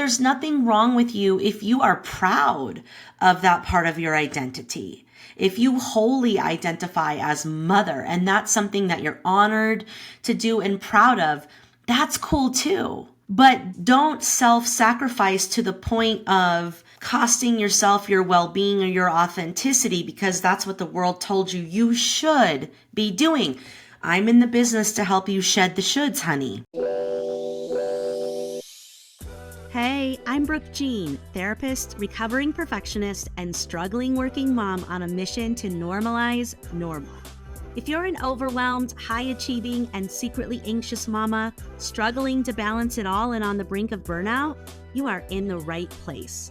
there's nothing wrong with you if you are proud of that part of your identity. If you wholly identify as mother and that's something that you're honored to do and proud of, that's cool too. But don't self-sacrifice to the point of costing yourself your well-being or your authenticity because that's what the world told you you should be doing. I'm in the business to help you shed the shoulds, honey. Hey, I'm Brooke Jean, therapist, recovering perfectionist, and struggling working mom on a mission to normalize normal. If you're an overwhelmed, high-achieving, and secretly anxious mama, struggling to balance it all and on the brink of burnout, you are in the right place.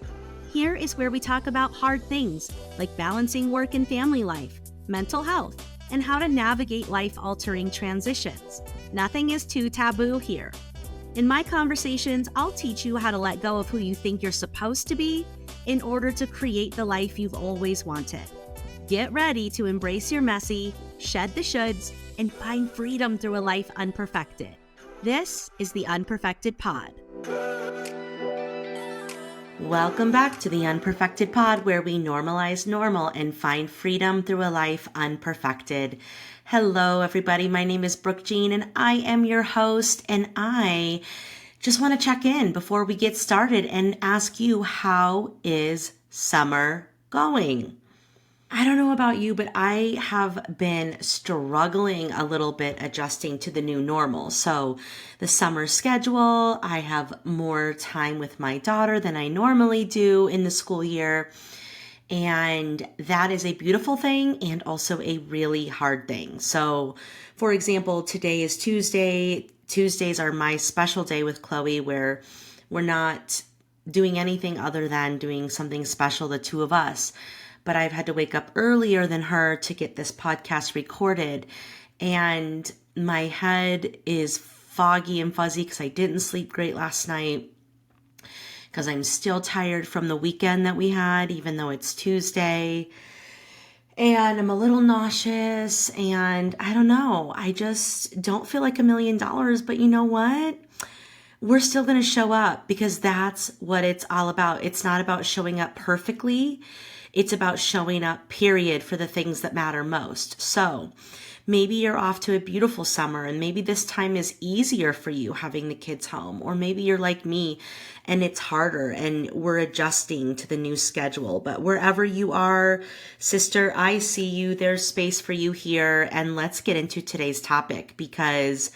Here is where we talk about hard things like balancing work and family life, mental health, and how to navigate life-altering transitions. Nothing is too taboo here. In my conversations, I'll teach you how to let go of who you think you're supposed to be in order to create the life you've always wanted. Get ready to embrace your messy, shed the shoulds, and find freedom through a life unperfected. This is the Unperfected Pod. Welcome back to the Unperfected Pod, where we normalize normal and find freedom through a life unperfected. Hello, everybody. My name is Brooke Jean, and I am your host, and I just want to check in before we get started and ask you, how is summer going? I don't know about you, but I have been struggling a little bit adjusting to the new normal. So the summer schedule, I have more time with my daughter than I normally do in the school year. And that is a beautiful thing and also a really hard thing. So for example, today is Tuesday. Tuesdays are my special day with Chloe where we're not doing anything other than doing something special, the two of us. But I've had to wake up earlier than her to get this podcast recorded. And my head is foggy and fuzzy because I didn't sleep great last night, because I'm still tired from the weekend that we had, even though it's Tuesday. And I'm a little nauseous and I don't know. I just don't feel like $1 million, but you know what? We're still going to show up because that's what it's all about. It's not about showing up perfectly. It's about showing up, period, for the things that matter most. So maybe you're off to a beautiful summer and maybe this time is easier for you having the kids home. Or maybe you're like me and it's harder and we're adjusting to the new schedule. But wherever you are, sister, I see you. There's space for you here. And let's get into today's topic because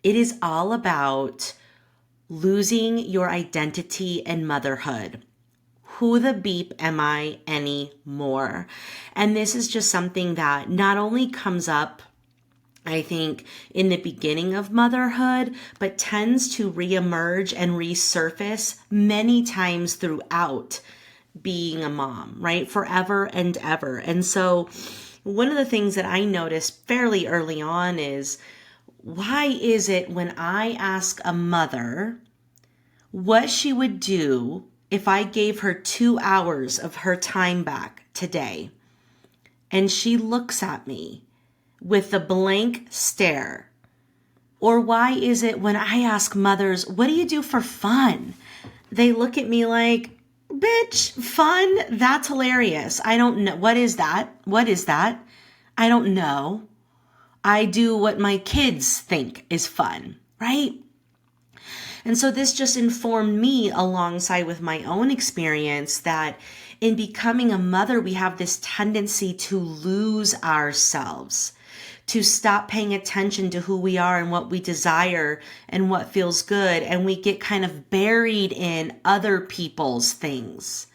it is all about losing your identity in motherhood. Who the beep am I anymore? And this is just something that not only comes up, I think, in the beginning of motherhood, but tends to reemerge and resurface many times throughout being a mom, right? Forever and ever. And so one of the things that I noticed fairly early on is, why is it when I ask a mother what she would do if I gave her 2 hours of her time back today, and she looks at me with a blank stare? Or why is it when I ask mothers, what do you do for fun? They look at me like, bitch, fun? That's hilarious. I don't know. What is that? What is that? I don't know. I do what my kids think is fun, right? And so this just informed me alongside with my own experience that in becoming a mother, we have this tendency to lose ourselves, to stop paying attention to who we are and what we desire and what feels good. And we get kind of buried in other people's things,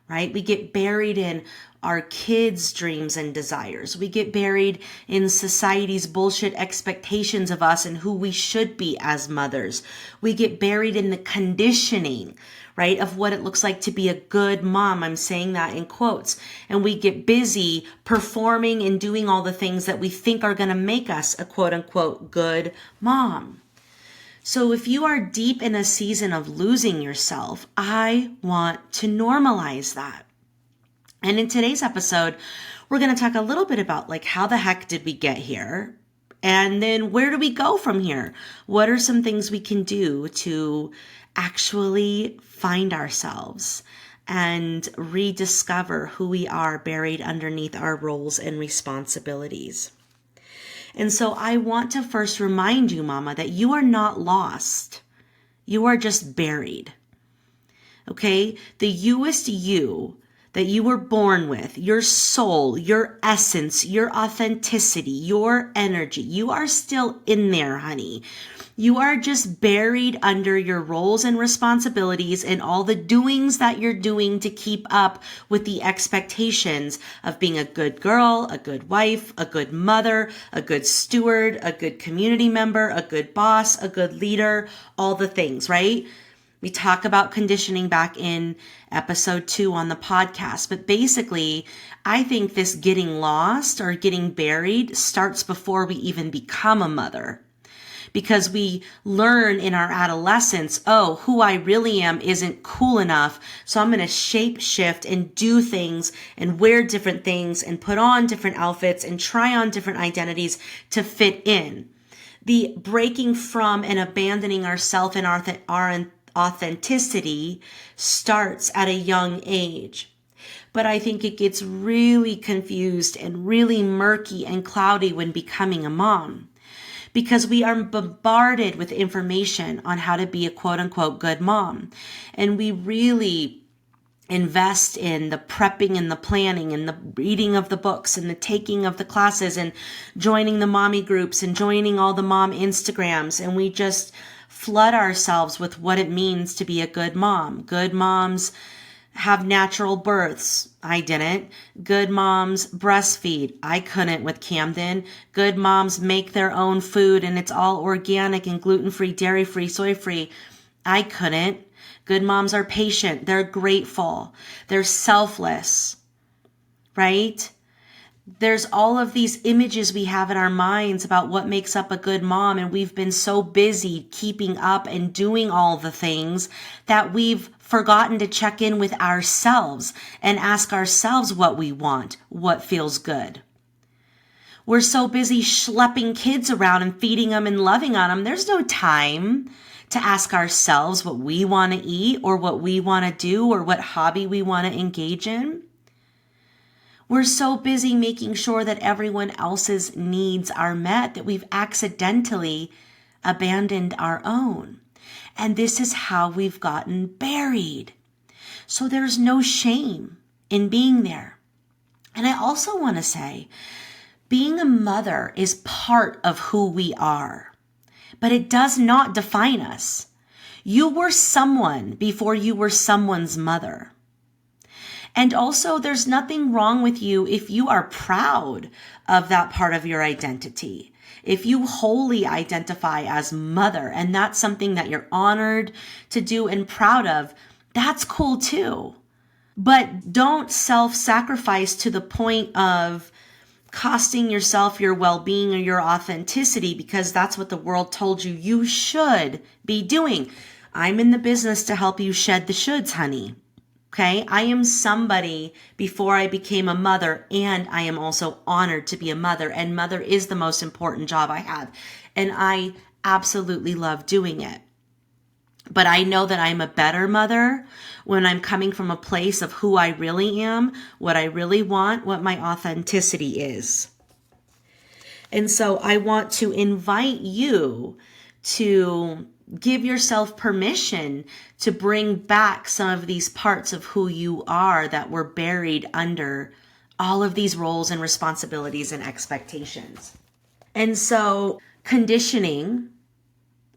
right? We get buried in our kids' dreams and desires. We get buried in society's bullshit expectations of us and who we should be as mothers. We get buried in the conditioning, right, of what it looks like to be a good mom. I'm saying that in quotes. And we get busy performing and doing all the things that we think are going to make us a quote unquote good mom. So if you are deep in a season of losing yourself, I want to normalize that. And in today's episode, we're going to talk a little bit about like, how the heck did we get here? And then where do we go from here? What are some things we can do to actually find ourselves and rediscover who we are buried underneath our roles and responsibilities. And so I want to first remind you, Mama, that you are not lost. You are just buried. Okay? The youest you that you were born with, your soul, your essence, your authenticity, your energy, you are still in there, honey. You are just buried under your roles and responsibilities and all the doings that you're doing to keep up with the expectations of being a good girl, a good wife, a good mother, a good steward, a good community member, a good boss, a good leader, all the things, right? We talk about conditioning back in episode 2 on the podcast, but basically, I think this getting lost or getting buried starts before we even become a mother. Because we learn in our adolescence, oh, who I really am isn't cool enough, so I'm going to shape shift and do things and wear different things and put on different outfits and try on different identities to fit in. The breaking from and abandoning ourself and our authenticity starts at a young age. But I think it gets really confused and really murky and cloudy when becoming a mom, because we are bombarded with information on how to be a quote unquote good mom. And we really invest in the prepping and the planning and the reading of the books and the taking of the classes and joining the mommy groups and joining all the mom Instagrams. And we just flood ourselves with what it means to be a good mom. Good moms have natural births. I didn't. Good moms breastfeed. I couldn't with Camden. Good moms make their own food and it's all organic and gluten-free, dairy-free, soy-free. I couldn't. Good moms are patient. They're grateful. They're selfless, right? There's all of these images we have in our minds about what makes up a good mom, and we've been so busy keeping up and doing all the things that we've forgotten to check in with ourselves and ask ourselves what we want, what feels good. We're so busy schlepping kids around and feeding them and loving on them. There's no time to ask ourselves what we want to eat or what we want to do or what hobby we want to engage in. We're so busy making sure that everyone else's needs are met that we've accidentally abandoned our own. And this is how we've gotten buried. So there's no shame in being there. And I also want to say, being a mother is part of who we are, but it does not define us. You were someone before you were someone's mother. And also, there's nothing wrong with you if you are proud of that part of your identity. If you wholly identify as mother and that's something that you're honored to do and proud of, that's cool too. But don't self-sacrifice to the point of costing yourself your well-being or your authenticity because that's what the world told you you should be doing. I'm in the business to help you shed the shoulds, honey. Okay, I am somebody before I became a mother, and I am also honored to be a mother, and mother is the most important job I have, and I absolutely love doing it. But I know that I'm a better mother when I'm coming from a place of who I really am, what I really want, what my authenticity is. And so I want to invite you to give yourself permission to bring back some of these parts of who you are that were buried under all of these roles and responsibilities and expectations. And so conditioning,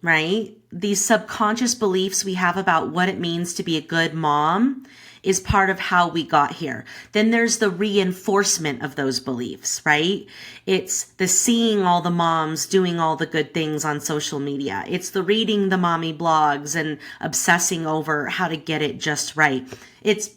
right? These subconscious beliefs we have about what it means to be a good mom is part of how we got here. Then there's the reinforcement of those beliefs, right? It's the seeing all the moms doing all the good things on social media. It's the reading the mommy blogs and obsessing over how to get it just right. It's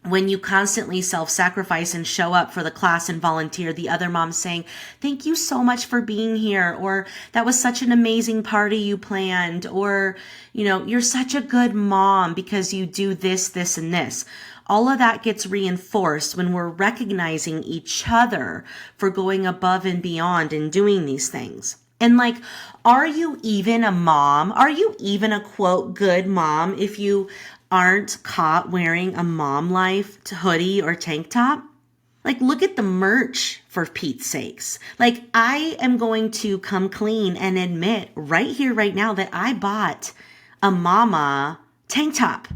when you constantly self-sacrifice and show up for the class and volunteer, the other mom saying, thank you so much for being here, or that was such an amazing party you planned, or, you're such a good mom because you do this, this, and this. All of that gets reinforced when we're recognizing each other for going above and beyond and doing these things. And like, are you even a mom? Are you even a quote good mom if you aren't caught wearing a mom life hoodie or tank top? Like, look at the merch, for Pete's sakes. Like, I am going to come clean and admit right here, right now, that I bought a mama tank top.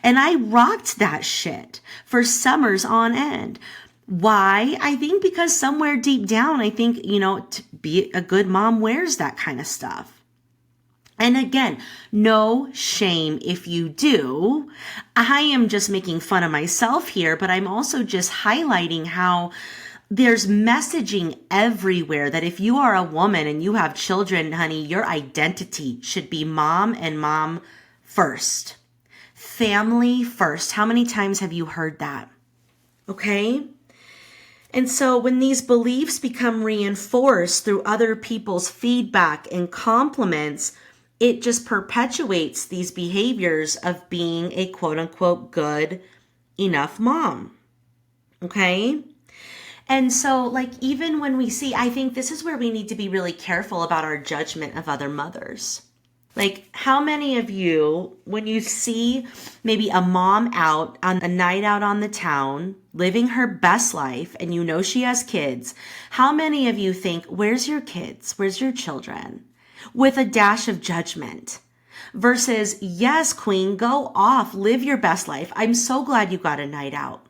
And I rocked that shit for summers on end. Why? I think because somewhere deep down, I think, to be a good mom wears that kind of stuff. And again, no shame if you do. I am just making fun of myself here, but I'm also just highlighting how there's messaging everywhere that if you are a woman and you have children, honey, your identity should be mom and mom first. Family first. How many times have you heard that? Okay? And so when these beliefs become reinforced through other people's feedback and compliments, it just perpetuates these behaviors of being a quote unquote good enough mom. Okay? And so like even when we see, I think this is where we need to be really careful about our judgment of other mothers. Like, how many of you, when you see maybe a mom out on a night out on the town, living her best life, and you know she has kids, how many of you think, where's your kids? Where's your children? With a dash of judgment. Versus, yes, queen, go off, live your best life. I'm so glad you got a night out.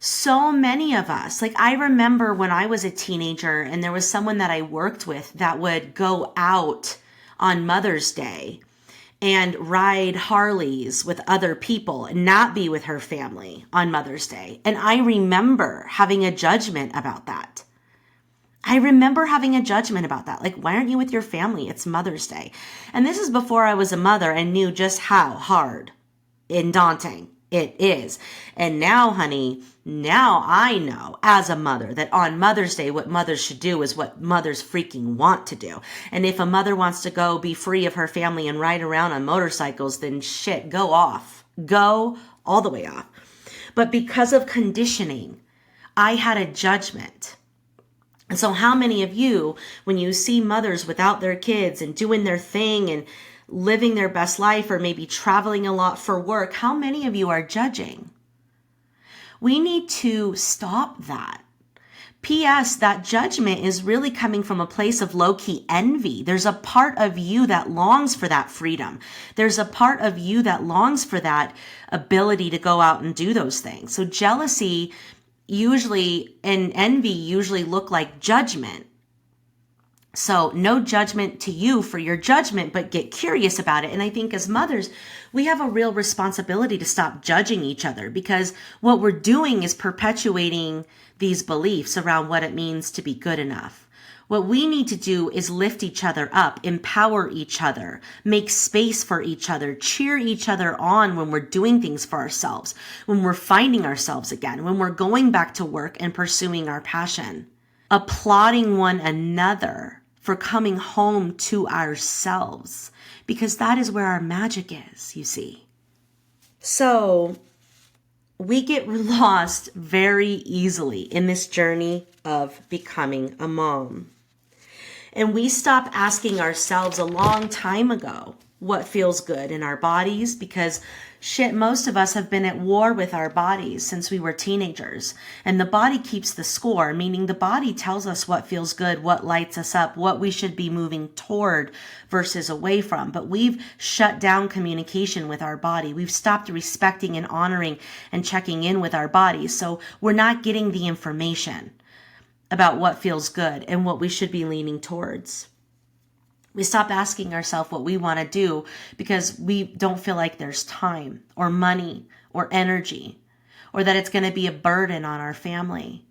So many of us, like I remember when I was a teenager and there was someone that I worked with that would go out on Mother's Day and ride Harleys with other people and not be with her family on Mother's Day. And I remember having a judgment about that. Like, why aren't you with your family? It's Mother's Day. And this is before I was a mother and knew just how hard and daunting it is. And now, honey, now I know as a mother that on Mother's Day, what mothers should do is what mothers freaking want to do. And if a mother wants to go be free of her family and ride around on motorcycles, then shit, go off. Go all the way off. But because of conditioning, I had a judgment. And so how many of you, when you see mothers without their kids and doing their thing and living their best life or maybe traveling a lot for work, how many of you are judging? We need to stop that. P.S. That judgment is really coming from a place of low-key envy. There's a part of you that longs for that freedom. There's a part of you that longs for that ability to go out and do those things. So jealousy usually and envy usually look like judgment. So no judgment to you for your judgment, but get curious about it. And I think as mothers, we have a real responsibility to stop judging each other, because what we're doing is perpetuating these beliefs around what it means to be good enough. What we need to do is lift each other up, empower each other, make space for each other, cheer each other on when we're doing things for ourselves, when we're finding ourselves again, when we're going back to work and pursuing our passion, applauding one another for coming home to ourselves, because that is where our magic is, you see. So we get lost very easily in this journey of becoming a mom. And we stop asking ourselves a long time ago what feels good in our bodies, because shit, most of us have been at war with our bodies since we were teenagers. And the body keeps the score, meaning the body tells us what feels good, what lights us up, what we should be moving toward versus away from. But we've shut down communication with our body. We've stopped respecting and honoring and checking in with our bodies. So we're not getting the information about what feels good and what we should be leaning towards. We stop asking ourselves what we want to do because we don't feel like there's time or money or energy, or that it's going to be a burden on our family.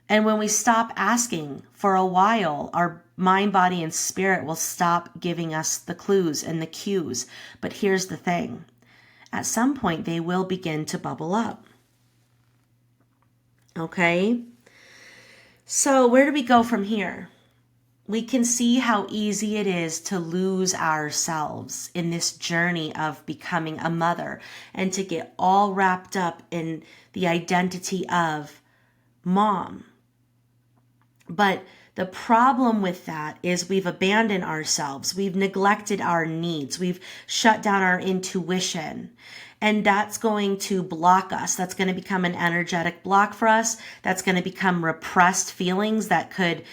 And when we stop asking for a while, our mind, body, and spirit will stop giving us the clues and the cues. But here's the thing. At some point, they will begin to bubble up. Okay? So where do we go from here? We can see how easy it is to lose ourselves in this journey of becoming a mother and to get all wrapped up in the identity of mom. But The problem with that is we've abandoned ourselves. We've neglected our needs. We've shut down our intuition. And that's going to block us. That's going to become an energetic block for us. That's going to become repressed feelings that could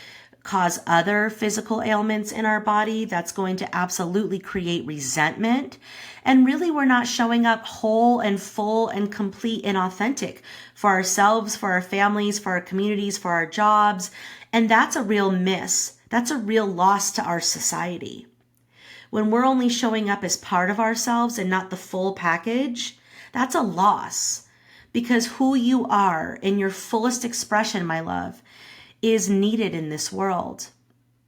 cause other physical ailments in our body. That's going to absolutely create resentment. And really, we're not showing up whole and full and complete and authentic for ourselves, for our families, for our communities, for our jobs. And that's a real miss. That's a real loss to our society. When we're only showing up as part of ourselves and not the full package, that's a loss. Because who you are in your fullest expression, my love, is needed in this world,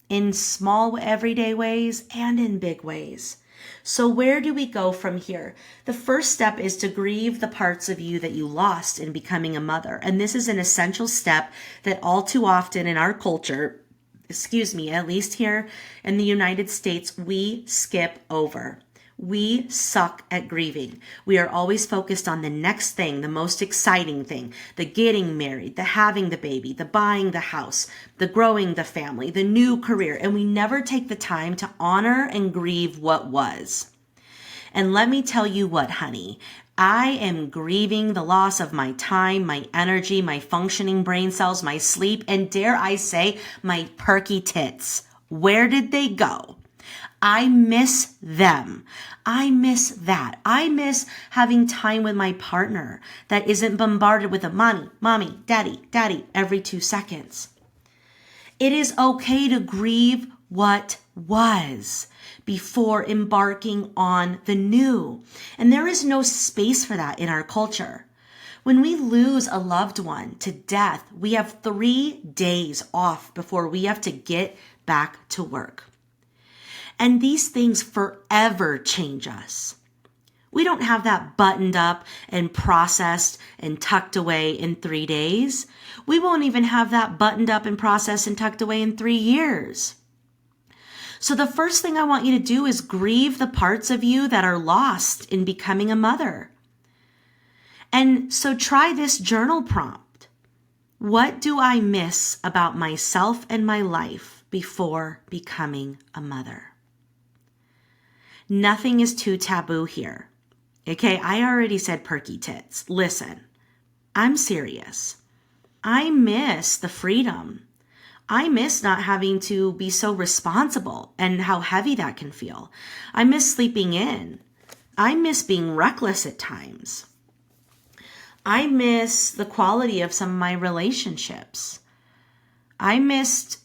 in small everyday ways and in big ways. So where do we go from here? The first step is to grieve the parts of you that you lost in becoming a mother. And this is an essential step that all too often in our culture, at least here in the United States, we skip over. We suck at grieving. We are always focused on the next thing, the most exciting thing, the getting married, the having the baby, the buying the house, the growing the family, the new career, and we never take the time to honor and grieve what was. And let me tell you what, honey, I am grieving the loss of my time, my energy, my functioning brain cells, my sleep, and dare I say, my perky tits. Where did they go? I miss them. I miss that. I miss having time with my partner that isn't bombarded with a mommy, daddy every 2 seconds. It is okay to grieve what was before embarking on the new. And there is no space for that in our culture. When we lose a loved one to death, we have 3 days off before we have to get back to work. And these things forever change us. We don't have that buttoned up and processed and tucked away in 3 days. We won't even have that buttoned up and processed and tucked away in 3 years. So the first thing I want you to do is grieve the parts of you that are lost in becoming a mother. And so try this journal prompt. What do I miss about myself and my life before becoming a mother? Nothing is too taboo here. Okay, I already said perky tits. Listen, I'm serious. I miss the freedom. I miss not having to be so responsible and how heavy that can feel. I miss sleeping in. I miss being reckless at times. I miss the quality of some of my relationships. I missed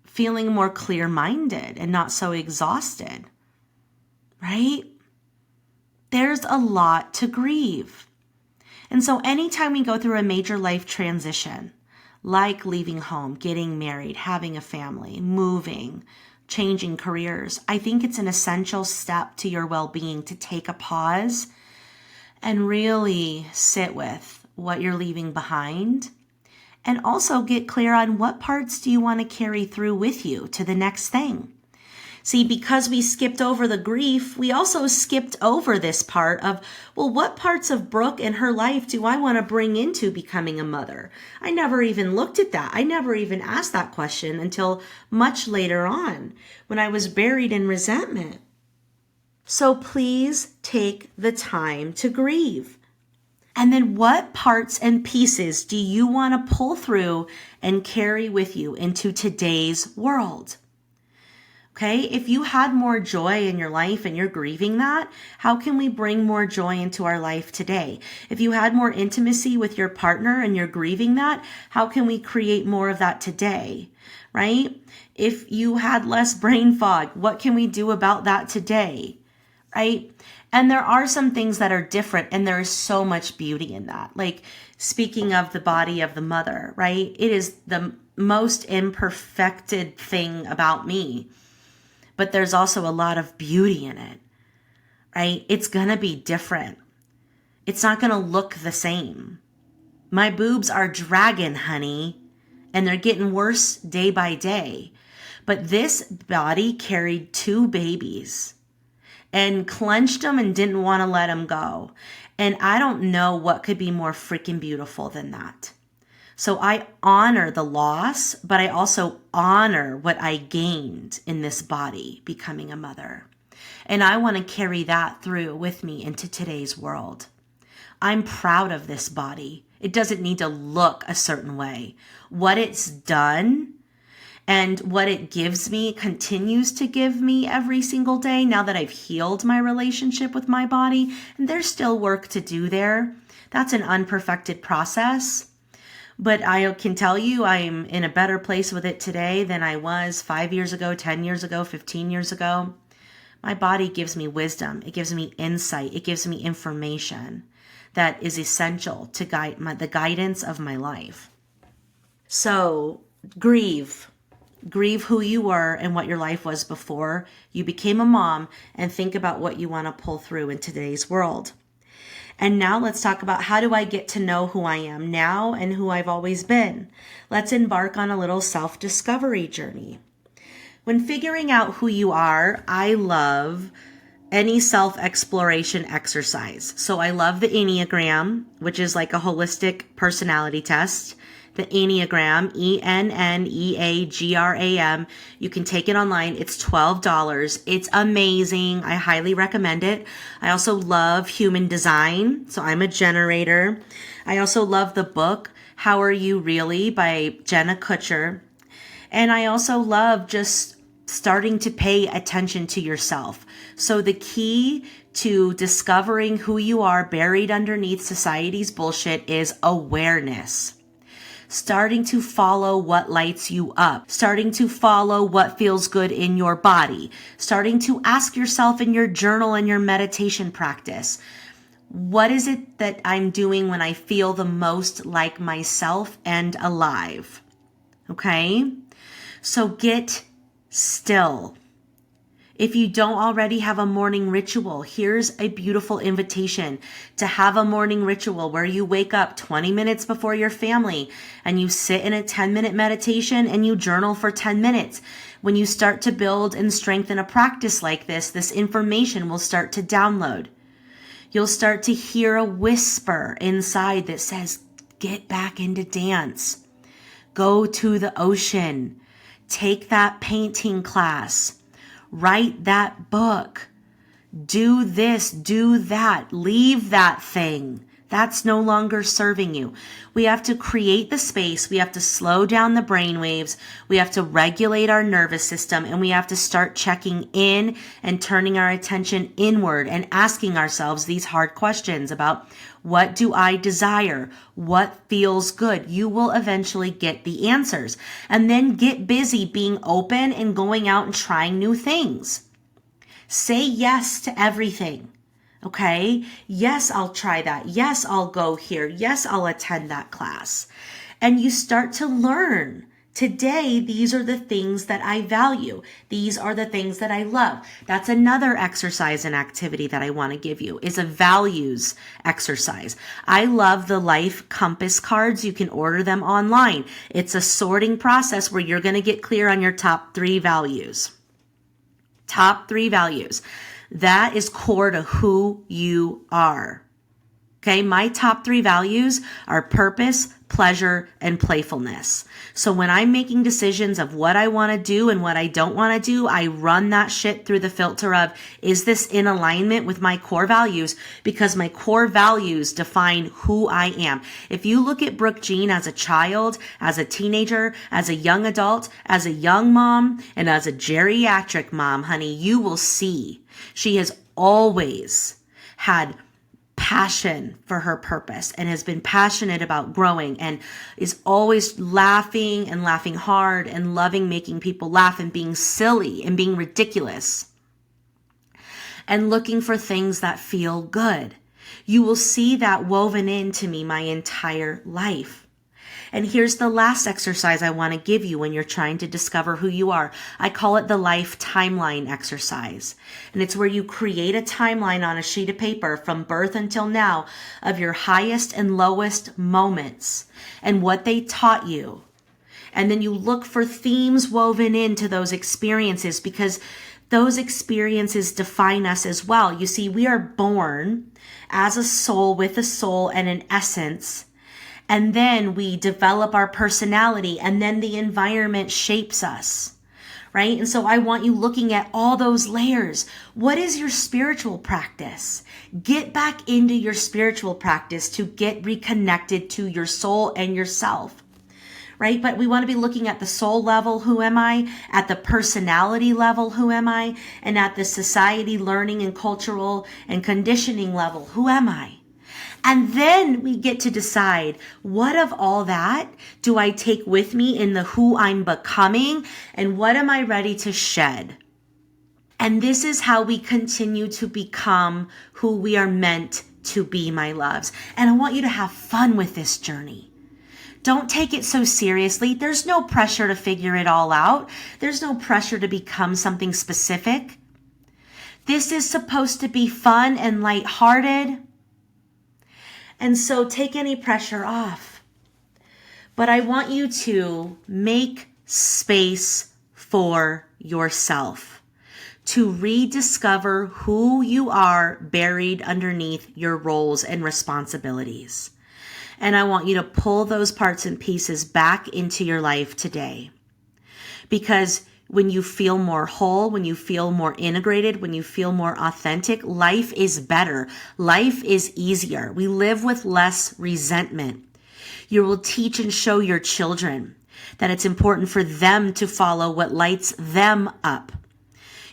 feeling more clear-minded and not so exhausted. Right? There's a lot to grieve. And so anytime we go through a major life transition, like leaving home, getting married, having a family, moving, changing careers, I think it's an essential step to your well-being to take a pause and really sit with what you're leaving behind and also get clear on what parts do you want to carry through with you to the next thing. See, because we skipped over the grief, we also skipped over this part of, well, what parts of Brooke and her life do I want to bring into becoming a mother? I never even looked at that. I never even asked that question until much later on when I was buried in resentment. So please take the time to grieve. And then what parts and pieces do you want to pull through and carry with you into today's world? Okay, if you had more joy in your life and you're grieving that, how can we bring more joy into our life today? If you had more intimacy with your partner and you're grieving that, how can we create more of that today? Right? If you had less brain fog, what can we do about that today? Right? And there are some things that are different, and there is so much beauty in that. Like speaking of the body of the mother, right? It is the most imperfected thing about me. But there's also a lot of beauty in it, right? It's going to be different. It's not going to look the same. My boobs are dragging, honey, and they're getting worse day by day. But this body carried 2 babies and clenched them and didn't want to let them go. And I don't know what could be more freaking beautiful than that. So I honor the loss, but I also honor what I gained in this body becoming a mother. And I want to carry that through with me into today's world. I'm proud of this body. It doesn't need to look a certain way. What it's done and what it gives me, continues to give me every single day now that I've healed my relationship with my body. And there's still work to do there. That's an unperfected process. But I can tell you I'm in a better place with it today than I was 5 years ago, 10 years ago, 15 years ago. My body gives me wisdom. It gives me insight. It gives me information that is essential to guide the guidance of my life. So grieve. Grieve who you were and what your life was before you became a mom, and think about what you want to pull through in today's world. And now let's talk about, how do I get to know who I am now and who I've always been? Let's embark on a little self-discovery journey. When figuring out who you are, I love any self-exploration exercise. So I love the Enneagram, which is like a holistic personality test. The Enneagram, Enneagram. You can take it online. It's $12. It's amazing. I highly recommend it. I also love human design. So I'm a generator. I also love the book, How Are You Really by Jenna Kutcher. And I also love just starting to pay attention to yourself. So the key to discovering who you are buried underneath society's bullshit is awareness. Starting to follow what lights you up, starting to follow what feels good in your body, starting to ask yourself in your journal and your meditation practice, what is it that I'm doing when I feel the most like myself and alive? Okay? So get still. If you don't already have a morning ritual, here's a beautiful invitation to have a morning ritual where you wake up 20 minutes before your family and you sit in a 10-minute meditation and you journal for 10 minutes. When you start to build and strengthen a practice like this information will start to download. You'll start to hear a whisper inside that says, get back into dance. Go to the ocean. Take that painting class. Write that book. Do this, do that. Leave that thing. That's no longer serving you. We have to create the space. We have to slow down the brain waves. We have to regulate our nervous system, and we have to start checking in and turning our attention inward and asking ourselves these hard questions about, what do I desire? What feels good? You will eventually get the answers. And then get busy being open and going out and trying new things. Say yes to everything. Okay? Yes, I'll try that. Yes, I'll go here. Yes, I'll attend that class. And you start to learn. Today, these are the things that I value. These are the things that I love. That's another exercise and activity that I want to give you, is a values exercise. I love the life compass cards. You can order them online. It's a sorting process where you're going to get clear on your top 3 values. Top 3 values. That is core to who you are. Okay, my top 3 values are purpose, pleasure, and playfulness. So when I'm making decisions of what I want to do and what I don't want to do, I run that shit through the filter of, is this in alignment with my core values? Because my core values define who I am. If you look at Brooke Jean as a child, as a teenager, as a young adult, as a young mom, and as a geriatric mom, honey, you will see she has always had passion for her purpose and has been passionate about growing and is always laughing and laughing hard and loving making people laugh and being silly and being ridiculous and looking for things that feel good. You will see that woven into me my entire life. And here's the last exercise I want to give you when you're trying to discover who you are. I call it the life timeline exercise. And it's where you create a timeline on a sheet of paper from birth until now of your highest and lowest moments and what they taught you. And then you look for themes woven into those experiences, because those experiences define us as well. You see, we are born as a soul with a soul and an essence. And then we develop our personality, and then the environment shapes us. Right? And so I want you looking at all those layers. What is your spiritual practice? Get back into your spiritual practice to get reconnected to your soul and yourself. Right? But we want to be looking at the soul level, who am I? At the personality level, who am I? And at the society, learning, and cultural and conditioning level, who am I? And then we get to decide, what of all that do I take with me in the who I'm becoming, and what am I ready to shed? And this is how we continue to become who we are meant to be, my loves. And I want you to have fun with this journey. Don't take it so seriously. There's no pressure to figure it all out. There's no pressure to become something specific. This is supposed to be fun and lighthearted. And so take any pressure off. But I want you to make space for yourself, to rediscover who you are buried underneath your roles and responsibilities. And I want you to pull those parts and pieces back into your life today. Because when you feel more whole, when you feel more integrated, when you feel more authentic, life is better. Life is easier. We live with less resentment. You will teach and show your children that it's important for them to follow what lights them up.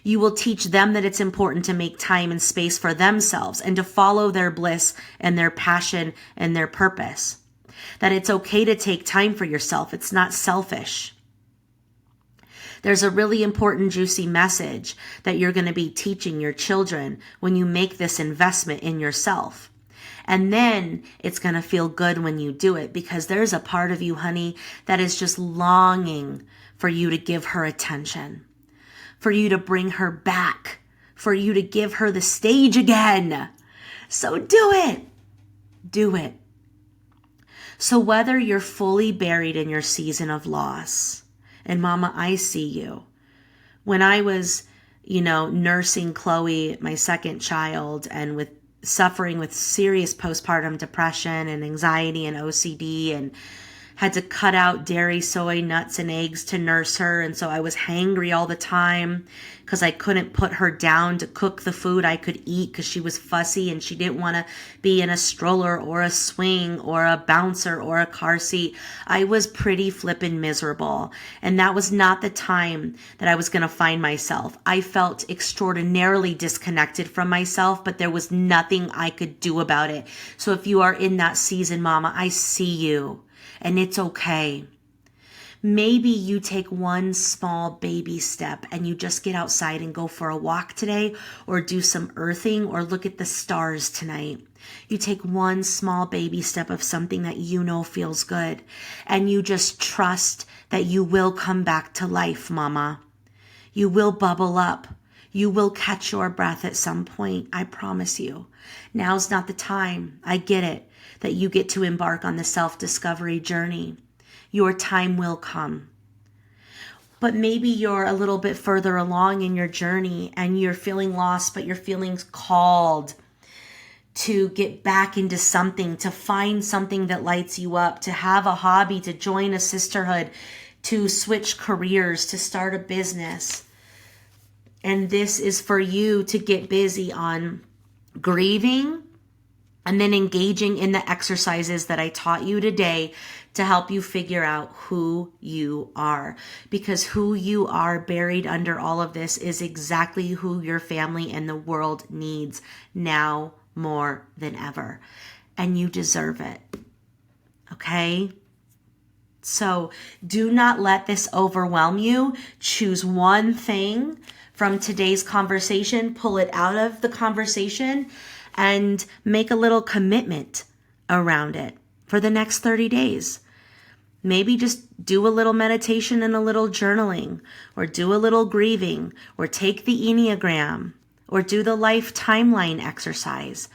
You will teach them that it's important to make time and space for themselves and to follow their bliss and their passion and their purpose. That it's okay to take time for yourself. It's not selfish. There's a really important, juicy message that you're going to be teaching your children when you make this investment in yourself. And then it's going to feel good when you do it, because there's a part of you, honey, that is just longing for you to give her attention, for you to bring her back, for you to give her the stage again. So do it. Do it. So whether you're fully buried in your season of loss, and mama, I see you. When I was, nursing Chloe, my second child, and suffering with serious postpartum depression and anxiety and OCD, and had to cut out dairy, soy, nuts, and eggs to nurse her. And so I was hangry all the time because I couldn't put her down to cook the food I could eat because she was fussy and she didn't want to be in a stroller or a swing or a bouncer or a car seat. I was pretty flippin' miserable. And that was not the time that I was going to find myself. I felt extraordinarily disconnected from myself, but there was nothing I could do about it. So if you are in that season, mama, I see you. And it's okay. Maybe you take one small baby step and you just get outside and go for a walk today, or do some earthing, or look at the stars tonight. You take one small baby step of something that you know feels good, and you just trust that you will come back to life, mama. You will bubble up. You will catch your breath at some point. I promise you. Now's not the time. I get it. That you get to embark on the self-discovery journey. Your time will come. But maybe you're a little bit further along in your journey and you're feeling lost, but you're feeling called to get back into something, to find something that lights you up, to have a hobby, to join a sisterhood, to switch careers, to start a business. And this is for you to get busy on grieving, and then engaging in the exercises that I taught you today to help you figure out who you are. Because who you are buried under all of this is exactly who your family and the world needs now more than ever. And you deserve it. Okay? So do not let this overwhelm you. Choose one thing from today's conversation, pull it out of the conversation, and make a little commitment around it for the next 30 days. Maybe just do a little meditation and a little journaling, or do a little grieving, or take the Enneagram, or do the life timeline exercise,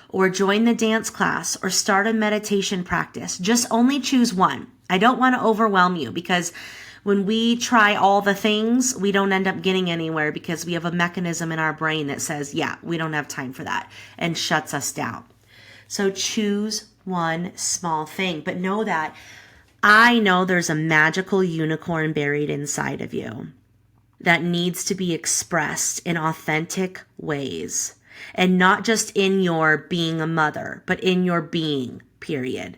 or join the dance class, or start a meditation practice. Just only choose one. I don't want to overwhelm you, because when we try all the things, we don't end up getting anywhere, because we have a mechanism in our brain that says, yeah, we don't have time for that, and shuts us down. So choose one small thing, but know that I know there's a magical unicorn buried inside of you that needs to be expressed in authentic ways, and not just in your being a mother, but in your being, period.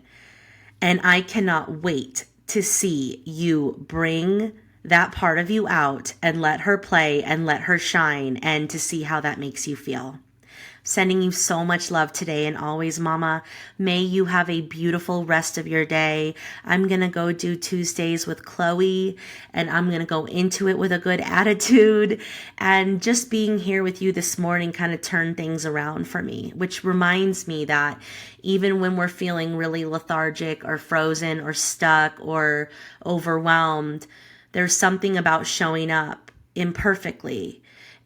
And I cannot wait to see you bring that part of you out and let her play and let her shine, and to see how that makes you feel. Sending you so much love today and always, Mama. May you have a beautiful rest of your day. I'm going to go do Tuesdays with Chloe, and I'm going to go into it with a good attitude. And just being here with you this morning kind of turned things around for me, which reminds me that even when we're feeling really lethargic or frozen or stuck or overwhelmed, there's something about showing up imperfectly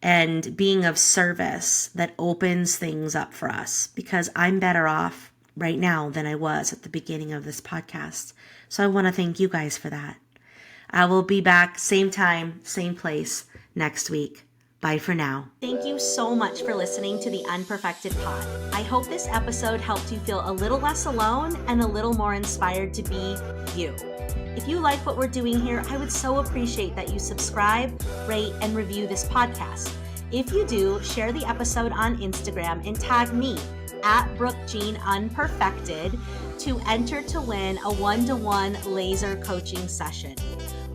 and being of service that opens things up for us, because I'm better off right now than I was at the beginning of this podcast. So I want to thank you guys for that. I will be back same time, same place next week. Bye for now. Thank you so much for listening to the Unperfected Pod. I hope this episode helped you feel a little less alone and a little more inspired to be you. If you like what we're doing here, I would so appreciate that you subscribe, rate, and review this podcast. If you do, share the episode on Instagram and tag me at Brooke Jean Unperfected to enter to win a 1-to-1 laser coaching session.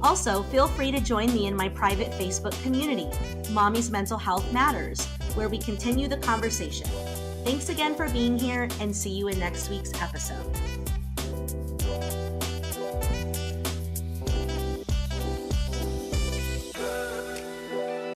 Also, feel free to join me in my private Facebook community, Mommy's Mental Health Matters, where we continue the conversation. Thanks again for being here, and see you in next week's episode.